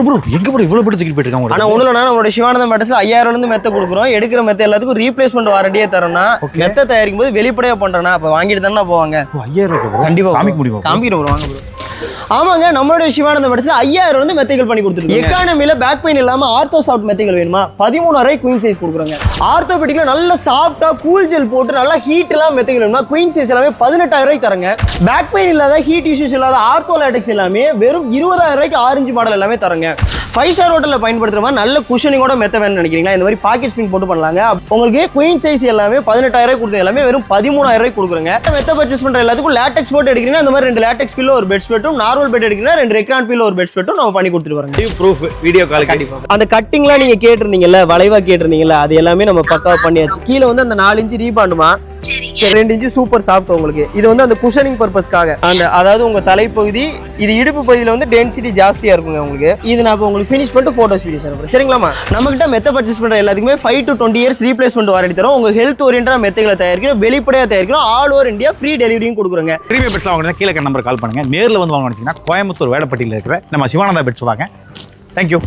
Bro எங்க bro இவ்வளவு பட்டு தூக்கிட்டு போயிட்டு ஆனா ஒண்ணுல நம்மளோட சிவானந்தம் மேட்டர்ஸ்ல 5000 இருந்து மெத்த கொடுக்குறோம். எடுக்கிற மெத்த எல்லாத்துக்கும் ரீப்ளேஸ்மெண்ட் வாரண்டியே தரோம்னா, மெத்த தயாரிக்கும் போது வெளிப்படையா பண்றேன்னா அப்ப வாங்கிட்டு தானே போவாங்க. 5000 கண்டிப்பா காமிக்க முடியுமா? காமிக்கிறோம் ப்ரோ, வாங்க ப்ரோ. ஆமாங்க, நம்மளுடைய சிவானந்தம் மேட்டர்ஸ்ல 5000 வந்து மெத்தைகள் பண்ணி கொடுத்துருக்கோம். எக்கானமில பேக் பெயின் இல்லாம ஆர்த்தோ சாஃப்ட் மெத்தைகள் வேணுமா 13000 குயின் சைஸ் கொடுக்குறோங்க. ஆர்த்தோபெடிக்ல நல்ல சாஃப்டா கூல் ஜெல் போட்டு நல்லா ஹீட் எல்லாம் மெத்தைகள் வேணுமா குயின் சைஸ் எல்லாமே 18000 தரங்க. பேக் பெயின் இல்லாத ஹீட் இஷ்யூஸ் இல்லாத ஆர்த்தோ லேட்டெக்ஸ் எல்லாமே வெறும் 20000 ஆரஞ்சு மாடல் எல்லாமே தரங்க. 5 ஸ்டார் ஹோட்டல்ல பயன்படுத்துற மாதிரி நல்ல குஷனிங்கோட மெத்த வேணும்னு நினைக்கிறீங்களா, இந்த மாதிரி பாக்கெட் ஸ்ப்ரிங் போட்டு பண்ணலாங்க. உங்களுக்கு குயின் சைஸ் எல்லாமே 18000 கொடுத்து எல்லாமே வெறும் 13000 கொடுக்குறங்க. மெத்த பர்ச்சேஸ் பண்ற எல்லாத்துக்கும் லேட்டெக்ஸ் போட்டு எடுக்கிறீங்கன்னா அந்த மாதிரி 2 லேட்டெக்ஸ் பில்லோ ஒரு பெட் ஸ்பெட்டும், நார்மல் பெட் எடுக்கிறீங்கன்னா 2 ரெக்ரான் பில்லோ ஒரு பெட் ஸ்பெட்டும் நம்ம பண்ணி கொடுத்துட்டு வரோங்க. ப்ரூஃப் வீடியோ கால் கண்டிப்பா. அந்த கட்டிங்லாம் நீங்க கேட்டிருந்தீங்கல்ல, வளைவா கேட்டிருந்தீங்கல்ல, அது எல்லாமே நம்ம பக்காவா பண்ணியாச்சு. கீழே வந்து அந்த 4 இன்ச் ரீபாண்டுமா, 2 இன்ச் சூப்பர் சாஃப்ட் உங்களுக்கு. இது வந்து அந்த குஷனிங் பர்பஸ்க்காக, அந்த அதாவது உங்க தலைப்பகுதி இது இடுப்பு பகுதியில் வந்து டென்சிட்டி ஜாஸ்தியா இருக்குங்க உங்களுக்கு. இது நான் உங்களுக்கு ஃபினிஷ் பண்ணிட்டு போட்டோஸ் வீடியோஸ் அனுப்புறேன், சரிங்களாமா? நம்ம கிட்ட மெத்த பர்ச்சேஸ் பண்ற எல்லாத்துக்குமே 5 to 20 இயர்ஸ் ரீப்ளேஸ்மெண்ட் வாரண்டி தரோம். உங்க ஹெல்த் ஓரியன்டா மெத்தைகளை தயாரிக்கிறோம், வெளிப்படையா தயாரிக்கிறோம், ஆல் ஓவர் இந்தியா ஃப்ரீ டெலிவரியும் கொடுக்குறோங்க. பிரீமியம் பெட்ஸ்லாம் வாங்கினா கீழே நம்பர் கால் பண்ணுங்க. நேரில் வந்து வாங்க நினைச்சீங்கன்னா கோயம்புத்தூர் வேடப்பட்டியில் இருக்கிற நம்ம சிவானந்தா பெட்ஸ் வாங்க. தேங்க்யூ.